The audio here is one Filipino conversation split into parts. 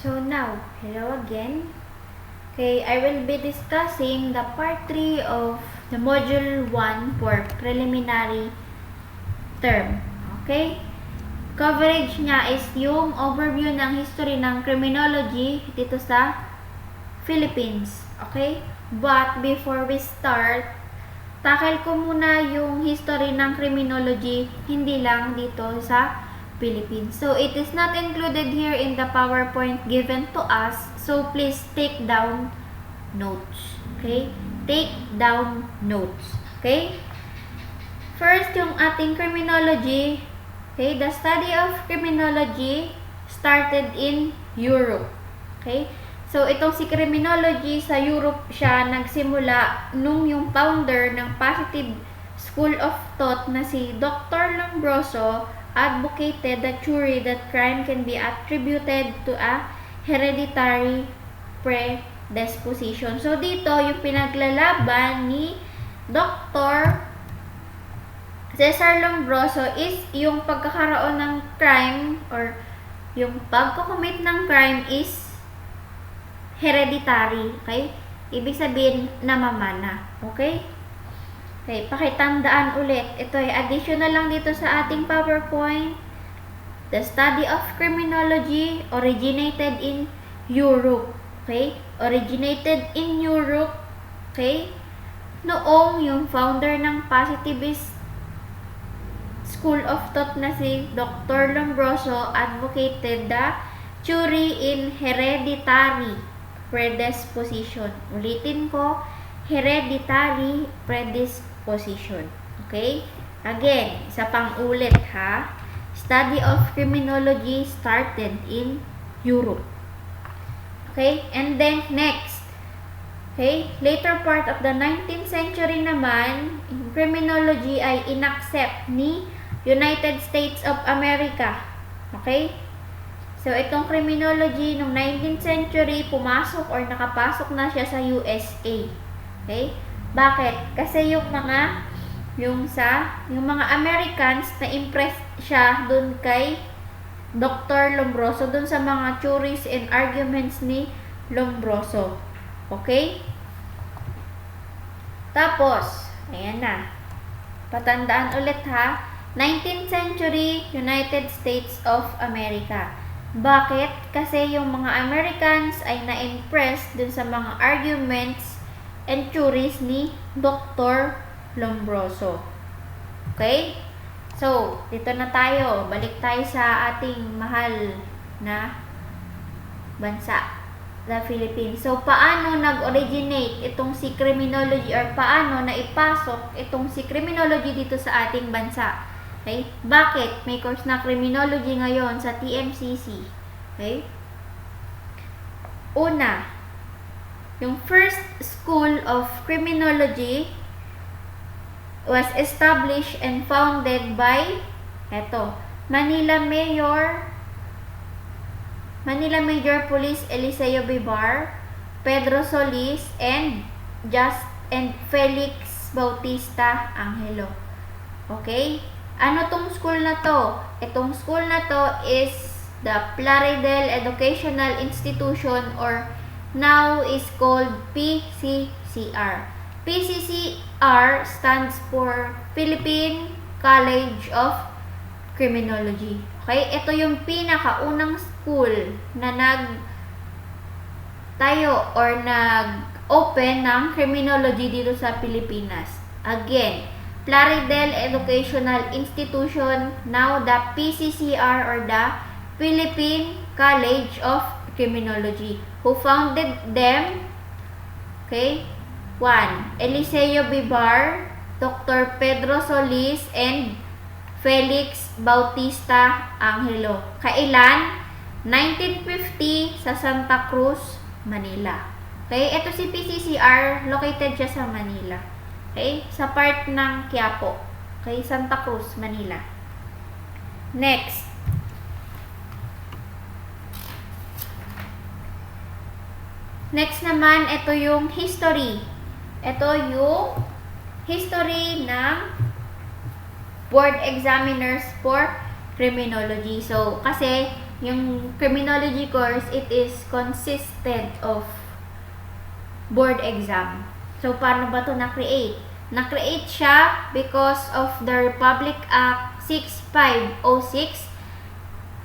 So now, hello again. Okay, I will be discussing the part 3 of the module 1 for preliminary term. Okay? Coverage niya is yung overview ng history ng criminology dito sa Philippines. Okay? But before we start, tackle ko muna yung history ng criminology, hindi lang dito sa Philippines. So, it is not included here in the PowerPoint given to us. So, please take down notes. Okay? Take down notes. Okay? First, yung ating criminology. Okay? The study of criminology started in Europe. Okay? So, itong si criminology sa Europe siya nagsimula nung yung founder ng positive school of thought na si Dr. Lombroso advocated the theory that crime can be attributed to a hereditary predisposition. So, dito yung pinaglalaban ni Dr. Cesar Lombroso is yung pagkakaroon ng crime or yung pagkukumit ng crime is hereditary. Okay? Ibig sabihin, namamana. Okay? Okay, pakitandaan ulit. Ito ay additional lang dito sa ating PowerPoint. The study of criminology originated in Europe. Okay? Originated in Europe. Okay? Noong yung founder ng positivist school of thought na si Dr. Lombroso advocated the theory in hereditary predisposition. Ulitin ko, hereditary predisposition. Okay? Again, isa pang ulit ha. Study of criminology started in Europe. Okay? And then next. Okay? Later part of the 19th century naman, criminology ay inaccept ni United States of America. Okay? So, itong criminology noong 19th century, pumasok or nakapasok na siya sa USA. Okay? Bakit? Kasi yung mga Americans na impress siya dun kay Dr. Lombroso, dun sa mga theories and arguments ni Lombroso. Okay? Tapos, ayan na. Patandaan ulit ha. 19th century, United States of America. Bakit? Kasi yung mga Americans ay na-impress dun sa mga arguments and theories ni Dr. Lombroso. Okay? So, dito na tayo. Balik tayo sa ating mahal na bansa, the Philippines. So, paano nag-originate itong si criminology or paano naipasok itong si criminology dito sa ating bansa? Okay? Bakit may course na criminology ngayon sa TMCC? Okay? Una, yung first school of criminology was established and founded by Manila Major Police Eliseo Bibar, Pedro Solis, and Felix Bautista Angelo. Okay? Ano tong school na to? Itong school na to is the Plaridel Educational Institution or now is called PCCR. PCCR stands for Philippine College of Criminology. Okay? Ito yung pinakaunang school na nagtayo or nag-open ng criminology dito sa Pilipinas. Again, Plaridel Educational Institution, now the PCCR or the Philippine College of Criminology. Who founded them? Okay? 1. Eliseo Bibar, Dr. Pedro Solis, and Felix Bautista Angelo. Kailan? 1950 sa Santa Cruz, Manila. Okay? Ito si PCCR, located siya sa Manila. Okay? Sa part ng Quiapo. Okay? Santa Cruz, Manila. Next. Next naman, ito yung history. Ito yung history ng board examiners for criminology. So, kasi yung criminology course, it is consisted of board exam. So, paano ba ito na-create? Na-create siya because of the Republic Act 6506,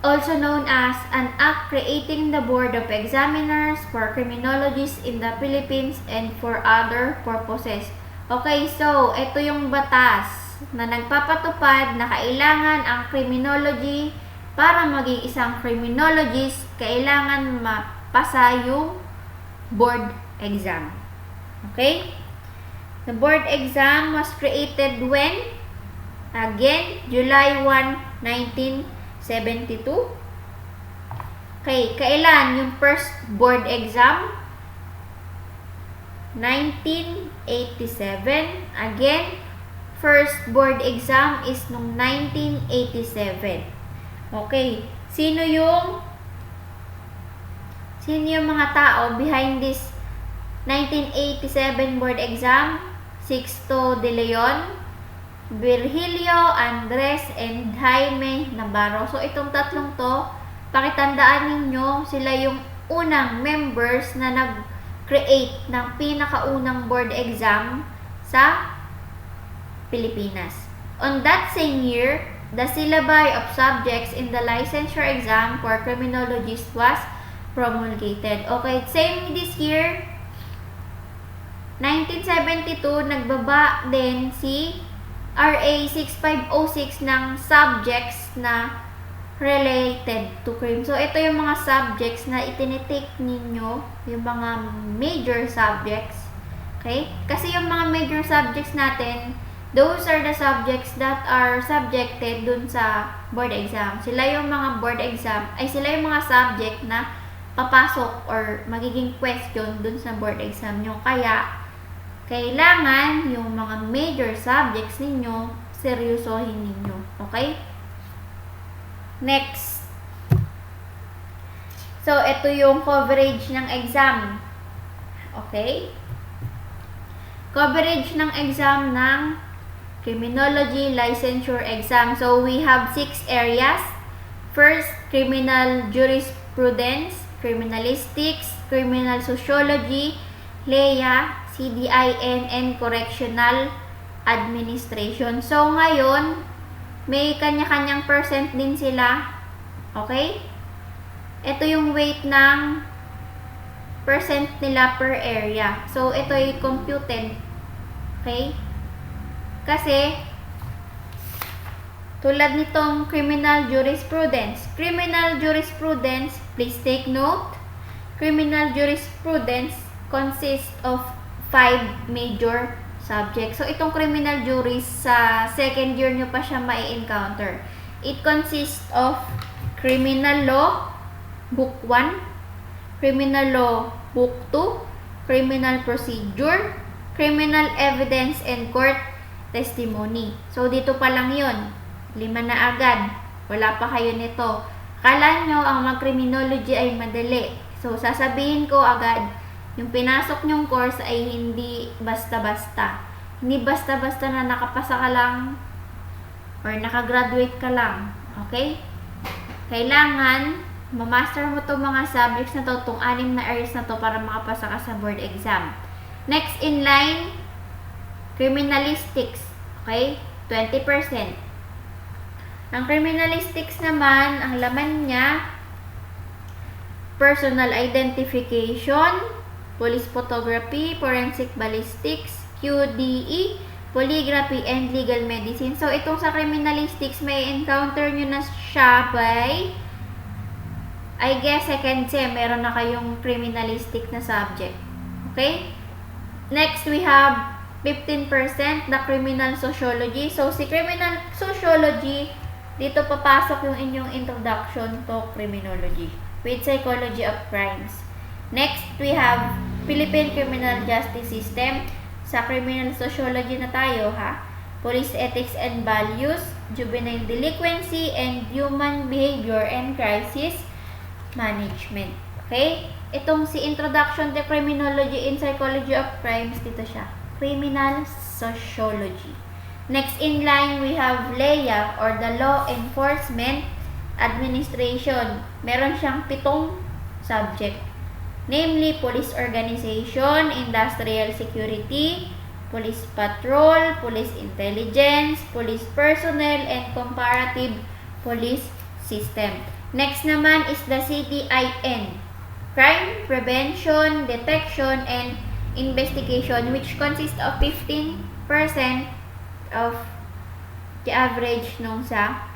also known as an act creating the Board of Examiners for Criminologists in the Philippines and for other purposes. Okay, so, ito yung batas na nagpapatupad na kailangan ang criminology para maging isang criminologist, kailangan mapasa yung board exam. Okay? The board exam was created when? Again, July 1, 1972. Okay, kailan yung first board exam? 1987. Again, first board exam is nung 1987. Okay, sino yung mga tao behind this 1987 board exam? Sixto De Leon, Virgilio Andres, and Jaime Navarro. So, itong tatlong to, pakitandaan ninyo, sila yung unang members na nag-create ng pinakaunang board exam sa Pilipinas. On that same year, the syllabi of subjects in the licensure exam for criminologists was promulgated. Okay, same this year, 1972, nagbaba din si RA 6506 ng subjects na related to crime. So, ito yung mga subjects na itinitake ninyo, yung mga major subjects. Okay? Kasi yung mga major subjects natin, those are the subjects that are subjected dun sa board exam. Sila yung mga board exam, sila yung mga subject na papasok or magiging question dun sa board exam nyo. Kaya, kailangan yung mga major subjects ninyo, seryosohin ninyo. Okay? Next. So, ito yung coverage ng exam. Okay? Coverage ng exam ng criminology licensure exam. So, we have 6 areas. First, criminal jurisprudence, criminalistics, criminal sociology, LEA, CDIN, and correctional administration. So, ngayon, may kanya-kanyang percent din sila. Okay? Ito yung weight ng percent nila per area. So, ito ay computed. Okay? Kasi, tulad nitong criminal jurisprudence. Criminal jurisprudence, please take note, criminal jurisprudence consists of 5 major subjects. So, itong criminal juris, sa second year nyo pa siya mai-encounter. It consists of criminal law, book 1, criminal law, book 2, criminal procedure, criminal evidence, and court testimony. So, dito pa lang yun. 5 na agad. Wala pa kayo nito. Akala nyo ang mag-criminology ay madali. So, sasabihin ko agad, yung pinasok nyong course ay hindi basta-basta. Hindi basta-basta na nakapasa ka lang or nakagraduate ka lang. Okay? Kailangan ma-master mo itong mga subjects na to, itong 6 na areas na to para makapasa ka sa board exam. Next in line, criminalistics. Okay? 20%. Ang criminalistics naman, ang laman niya, personal identification, police photography, forensic ballistics, QDE, polygraphy, and legal medicine. So, itong sa criminalistics, may encounter nyo na siya by, I guess, second sem, meron na kayong criminalistic na subject. Okay? Next, we have 15% na criminal sociology. So, si criminal sociology, dito papasok yung inyong introduction to criminology with psychology of crimes. Next, we have Philippine Criminal Justice System. Sa criminal sociology na tayo, ha? Police ethics and values, juvenile delinquency, and human behavior and crisis management. Okay? Itong si Introduction to Criminology in Psychology of Crimes, dito siya. Criminal Sociology. Next in line, we have LEA or the Law Enforcement administration. Meron siyang 7 subject. Namely, police organization, industrial security, police patrol, police intelligence, police personnel, and comparative police system. Next naman is the CDIN, crime prevention, detection, and investigation, which consists of 15% of the average nung sa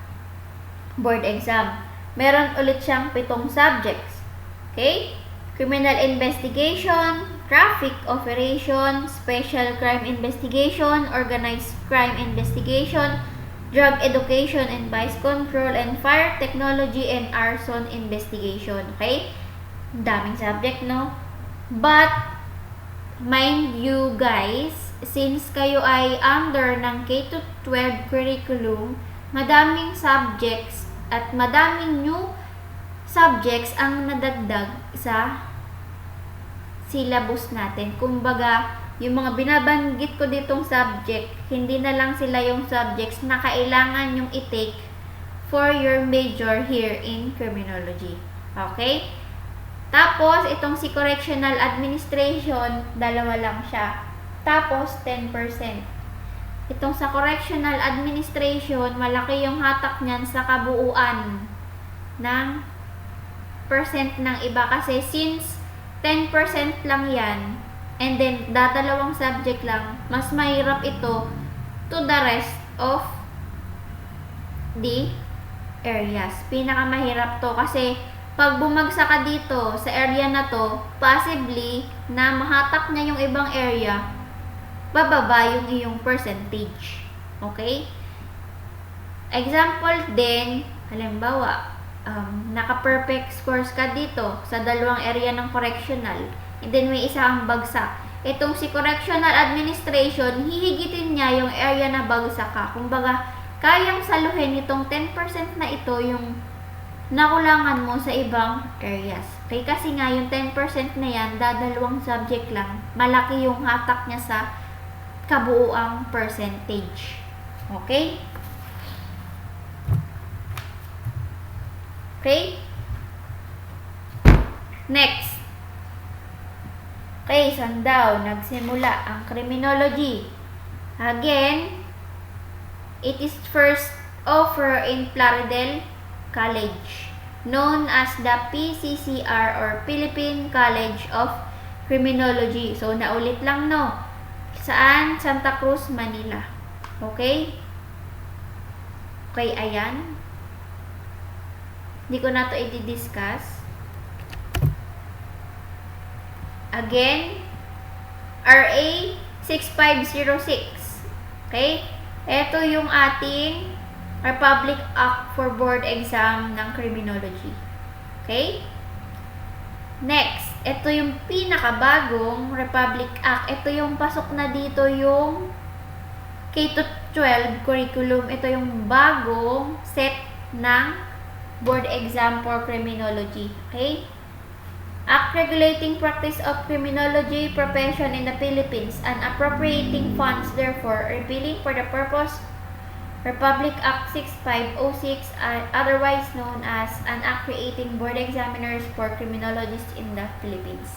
board exam. Meron ulit siyang 7 subjects. Okay? Criminal investigation, traffic operation, special crime investigation, organized crime investigation, drug education and vice control, and fire technology and arson investigation. Okay? Daming subject, no? But, mind you guys, since kayo ay under ng K-12 curriculum, madaming subjects at madaming new subjects ang nadagdag sa syllabus natin. Kumbaga, yung mga binabanggit ko ditong subject, hindi na lang sila yung subjects na kailangan yung i-take for your major here in criminology. Okay? Tapos, itong si correctional administration, 2 lang siya. Tapos, 10%. Itong sa correctional administration, malaki yung hatak niyan sa kabuuan ng percent ng iba. Kasi since 10% lang yan, and then dadalawang subject lang, mas mahirap ito to the rest of the areas. Pinakamahirap to kasi pag bumagsak ka dito sa area na to, possibly na mahatak niya yung ibang area, bababa yung iyong percentage. Okay? Example din, halimbawa, naka-perfect scores ka dito sa 2 area ng correctional, and then may isa ang bagsak. Itong si correctional administration, hihigitin niya yung area na bagsak ka. Kumbaga, kayang saluhin itong 10% na ito yung nakulangan mo sa ibang areas. Okay, kasi nga yung 10% na yan, dadalawang subject lang, malaki yung hatak niya sa kabuuang percentage. Okay? Okay? Next. Okay, saan daw nagsimula ang criminology? Again, it is first offered in Plaridel College, known as the PCCR or Philippine College of Criminology. So, naulit lang, no? Saan? Santa Cruz, Manila. Okay? Okay, ayan. Hindi ko na ito i-discuss. Again, RA 6506. Okay? Ito yung ating Republic Act for Board Exam ng Criminology. Okay? Next, ito yung pinakabagong Republic Act. Ito yung pasok na dito yung K-12 curriculum. Ito yung bagong set ng board exam for criminology. Okay? Act regulating practice of criminology profession in the Philippines and appropriating funds therefore, repealing for the purpose Republic Act 6506, otherwise known as an act creating board examiners for criminologists in the Philippines.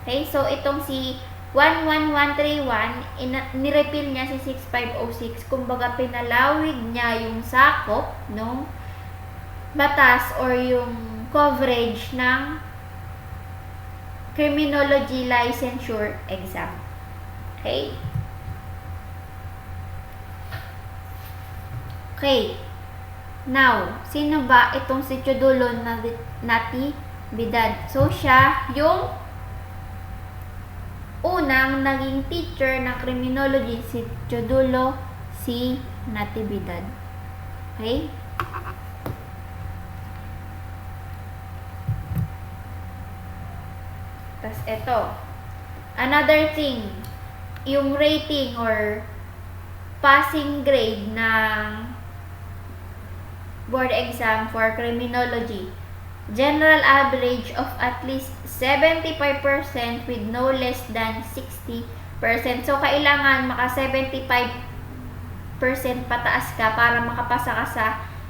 Okay? So, itong si 11131, nirepeal niya si 6506. Kumbaga, pinalawig niya yung sakop ng batas or yung coverage ng criminology licensure exam. Okay? Okay. Now, sino ba itong si Teodulo Natividad? So, siya yung unang naging teacher ng criminology, si Teodulo Natividad. Okay? Tas ito. Another thing, yung rating or passing grade ng board exam for criminology. General average of at least 75% with no less than 60%. So, kailangan maka 75% pataas ka para makapasa ka sa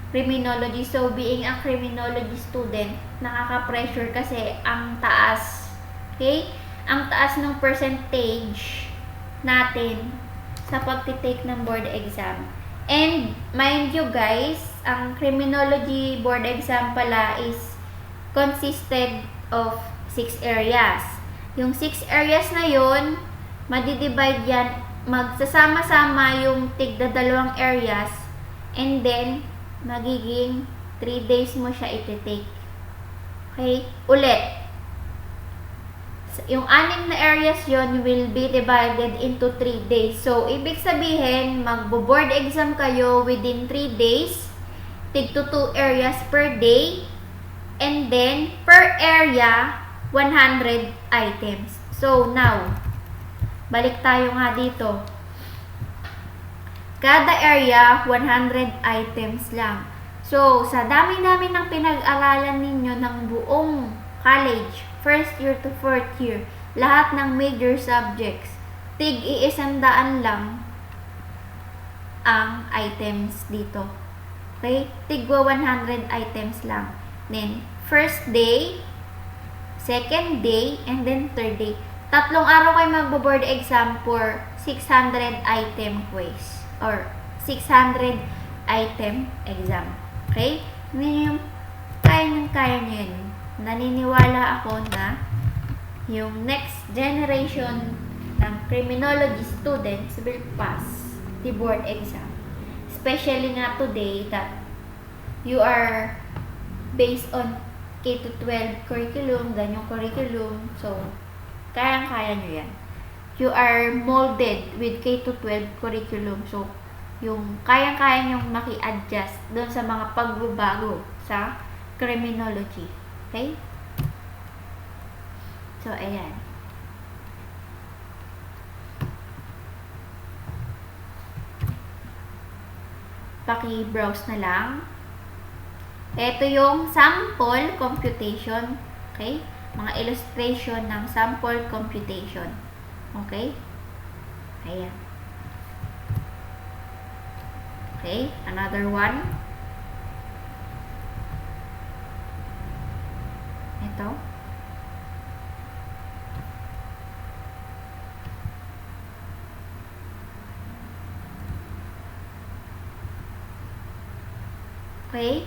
criminology. So, being a criminology student, nakaka-pressure kasi ang taas. Okay? Ang taas ng percentage natin sa pagtitake ng board exam. And, mind you guys, ang criminology board exam pala is consisted of 6 areas. Yung 6 areas na yun, madidivide yan, magsasama-sama yung tigda 2 areas, and then, magiging 3 days mo siya iti-take. Okay? Ulit. Yung 6 na areas yon will be divided into 3 days. So, ibig sabihin, magbo-board exam kayo within 3 days, tig to 2 areas per day, and then, per area, 100 items. So, now, balik tayo nga dito. Kada area, 100 items lang. So, sa dami-dami ng pinag-aralan ninyo ng buong college, first year to 4th year, lahat ng major subjects, tig i-100 lang ang items dito. Okay? Tigwa 100 items lang. Then, first day, second day, and then third day. 3 araw kayo magbo-board exam for 600 item quiz or 600 item exam. Okay? Yun yung kaya nyo yun. Naniniwala ako na yung next generation ng criminology students will pass the board exam. Especially nga today that you are based on K-12 curriculum, ganyong curriculum. So, kayang-kaya nyo yan. You are molded with K-12 curriculum. So, yung kayang-kaya nyong maki-adjust doon sa mga pagbabago sa criminology. Okay? So, ayan. Paki-browse na lang. Ito yung sample computation. Okay? Mga illustration ng sample computation. Okay? Ayan. Okay? Another one. Ito. Okay?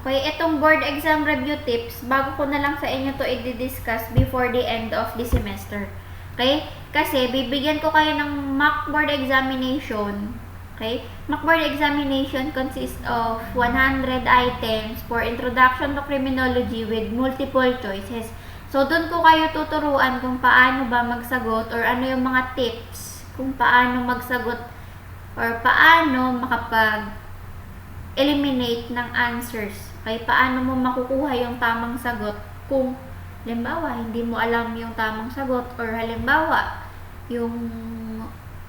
Okay, itong board exam review tips, bago ko na lang sa inyo to i-discuss before the end of the semester. Okay? Kasi, bibigyan ko kayo ng mock board examination. Okay? Mock board examination consists of 100 items for introduction to criminology with multiple choices. So, dun ko kayo tuturuan kung paano ba magsagot or ano yung mga tips kung paano magsagot or paano makapag-eliminate ng answers. Okay, paano mo makukuha yung tamang sagot kung halimbawa hindi mo alam yung tamang sagot or halimbawa yung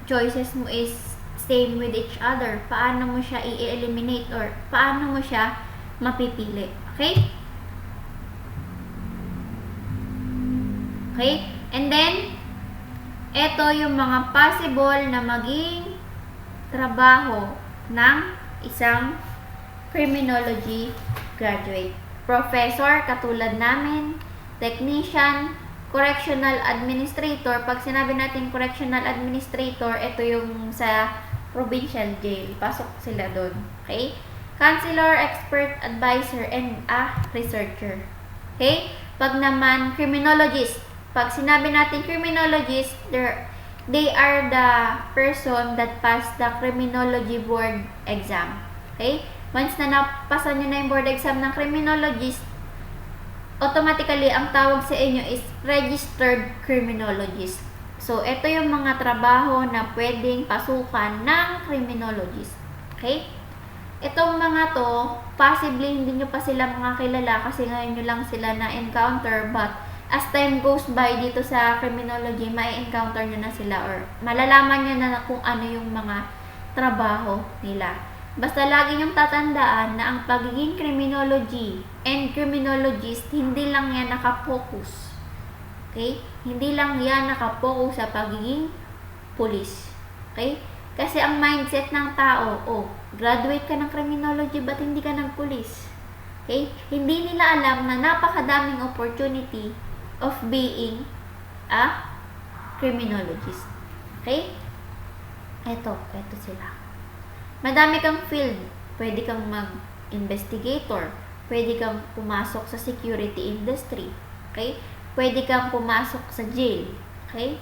choices mo is same with each other. Paano mo siya i-eliminate or paano mo siya mapipili. Okay? Okay? And then, ito yung mga possible na maging trabaho ng isang criminology graduate. Professor, katulad namin, technician, correctional administrator. Pag sinabi natin correctional administrator, ito yung sa provincial jail. Pasok sila doon. Okay? Counselor, expert, advisor, and a researcher. Okay? Pag naman criminologist, pag sinabi natin criminologist, they are the person that passed the criminology board exam. Okay? Once na napasa nyo na yung board exam ng criminologist, automatically, ang tawag sa inyo is registered criminologist. So, ito yung mga trabaho na pwedeng pasukan ng criminologist. Okay? Itong mga to, possibly hindi nyo pa sila mga kilala kasi ngayon nyo lang sila na-encounter, but as time goes by dito sa criminology, mai-encounter nyo na sila or malalaman nyo na kung ano yung mga trabaho nila. Basta lagi niyong tatandaan na ang pagiging criminology and criminologist, hindi lang yan nakafocus. Okay? Hindi lang yan nakapokus sa pagiging police. Okay? Kasi ang mindset ng tao, graduate ka ng criminology, ba't hindi ka nagpulis? Okay? Hindi nila alam na napakadaming opportunity of being a criminologist. Okay? Ito sila. Madami kang field. Pwede kang mag-investigator. Pwede kang pumasok sa security industry. Okay? Pwede kang pumasok sa jail. Okay?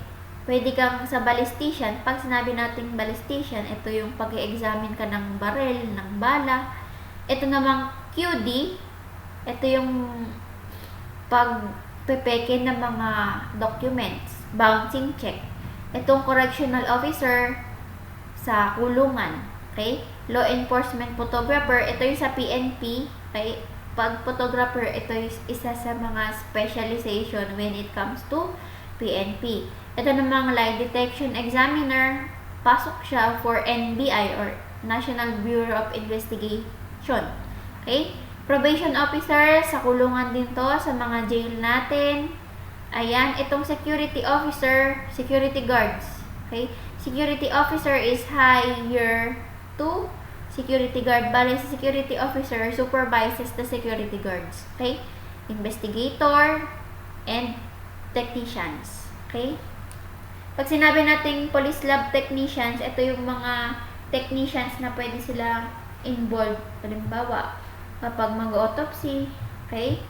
Pwede kang sa ballistician. Pag sinabi natin ballistician, ito yung pag-examine ka ng barrel, ng bala. Ito namang QD, ito yung pagpepeke ng mga documents, bouncing check. Itong correctional officer sa kulungan, okay? Law enforcement photographer, ito yung sa PNP, okay? Pag photographer, ito yung isa sa mga specialization when it comes to PNP. Ito namang lie detection examiner, pasok siya for NBI or National Bureau of Investigation. Okay? Probation officer, sa kulungan din to, sa mga jail natin. Ayan, itong security officer, security guards. Okay? Security officer is higher to security guard. Bale, sa security officer supervises the security guards. Okay? Investigator and technicians. Okay? Pag sinabi nating police lab technicians, ito yung mga technicians na pwede sila involved. Halimbawa, kapag mag-autopsy, okay?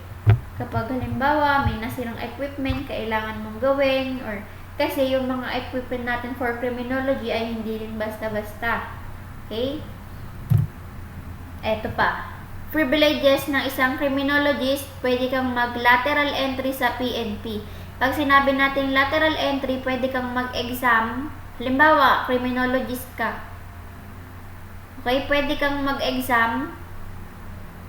Kapag halimbawa, may nasirang equipment, kailangan mong gawin, or kasi yung mga equipment natin for criminology ay hindi rin basta-basta. Okay? Eto pa. Privileges ng isang criminologist, pwede kang mag-lateral entry sa PNP. Pag sinabi natin lateral entry, pwede kang mag-exam. Halimbawa, criminologist ka. Okay? Pwede kang mag-exam.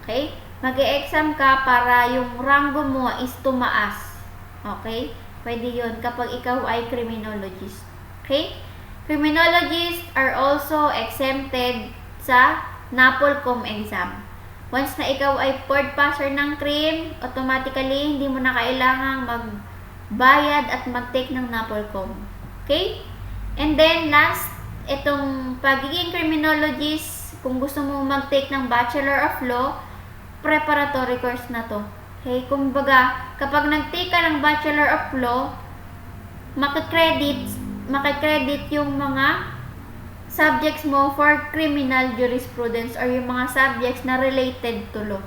Okay? Mag-e-exam ka para yung rango mo is tumaas. Okay? Pwede yun kapag ikaw ay criminologist. Okay? Criminologists are also exempted sa NAPOLCOM exam. Once na ikaw ay third passer ng crime, automatically hindi mo na kailangang magbayad at mag-take ng NAPOLCOM. Okay? And then last, itong pagiging criminologist, kung gusto mo mag-take ng Bachelor of Law, preparatory course na to. Okay? Kumbaga, kapag nag-take ka ng Bachelor of Law, makikredit yung mga subjects mo for criminal jurisprudence or yung mga subjects na related to law.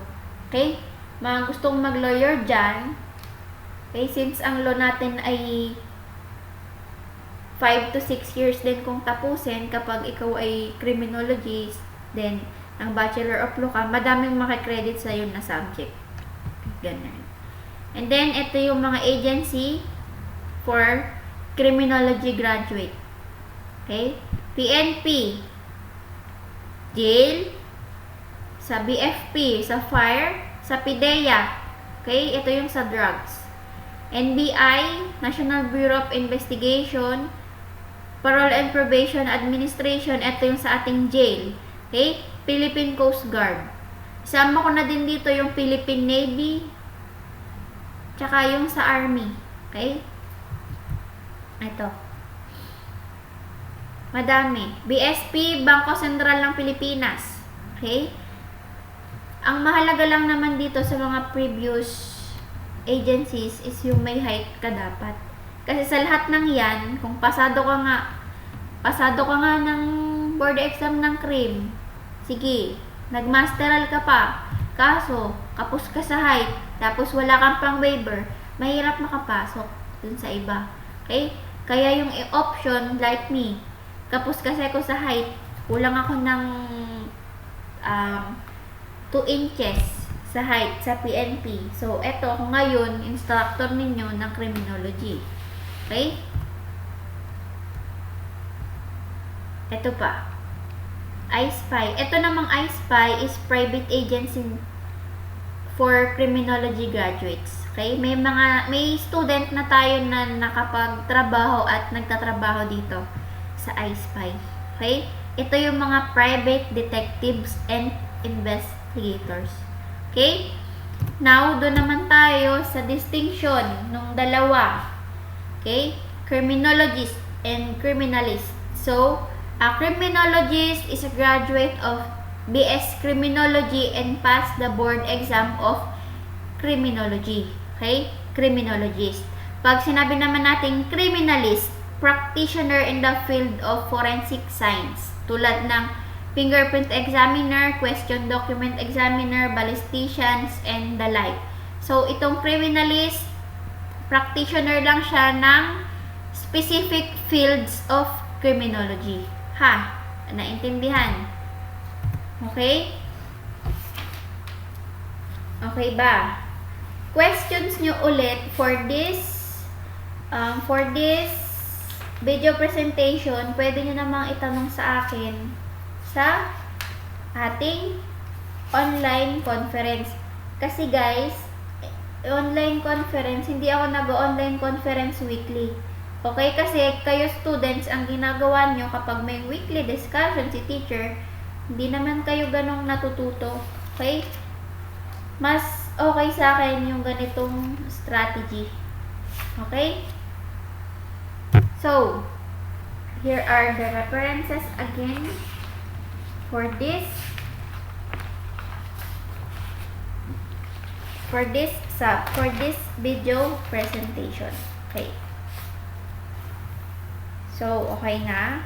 Okay? Mga gustong mag-lawyer dyan, okay, since ang law natin ay 5 to 6 years din kung tapusin kapag ikaw ay criminologist, then ang Bachelor of Law ka, madaming makikredit sa yun na subject. Ganun. And then, ito yung mga agency for criminology graduate. Okay? PNP, jail, sa BFP, sa fire, sa PIDEA. Okay? Ito yung sa drugs. NBI, National Bureau of Investigation, Parole and Probation Administration, ito yung sa ating jail. Okay? Philippine Coast Guard. Isama ko na din dito yung Philippine Navy, tsaka yung sa Army. Okay? Ito. Madami. BSP, Bangko Sentral ng Pilipinas. Okay? Ang mahalaga lang naman dito sa mga previous agencies is yung may height ka dapat. Kasi sa lahat ng yan, kung pasado ka nga ng board exam ng CRIM, sige, nagmasteral ka pa, kaso, kapos ka sa height, tapos wala kang pang waiver, mahirap makapasok dun sa iba. Okay? Kaya yung option, like me, kapos kasi ako sa height, kulang ako ng 2 inches sa height sa PNP. So, eto ako ngayon, instructor ninyo ng criminology. Okay? Ito pa. I-SPY. Ito namang I-SPY is private agency for criminology graduates. Okay? May student na tayo na nakapagtrabaho at nagtatrabaho dito sa I-SPY. Okay? Ito yung mga private detectives and investigators. Okay? Now, doon naman tayo sa distinction ng dalawa. Okay? Criminologist and criminalist. So, A criminologist is a graduate of BS Criminology and passed the board exam of criminology. Okay? Criminologist. Pag sinabi naman natin criminalist, practitioner in the field of forensic science. Tulad ng fingerprint examiner, question document examiner, ballisticians, and the like. So, itong criminalist, practitioner lang siya ng specific fields of criminology. Ha? Naintindihan? Okay? Okay ba? Questions nyo ulit for this video presentation, pwede nyo namang itanong sa akin sa ating online conference. Kasi guys, online conference, hindi ako nag-online conference weekly. Okay? Kasi kayo students, ang ginagawa nyo kapag may weekly discussion si teacher, hindi naman kayo ganong natututo. Okay? Mas okay sa akin yung ganitong strategy. Okay? So, here are the references again for this video presentation. Okay. So, okay na.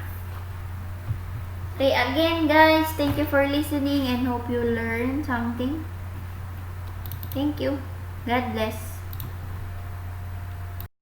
Okay, again guys, thank you for listening and hope you learned something. Thank you. God bless.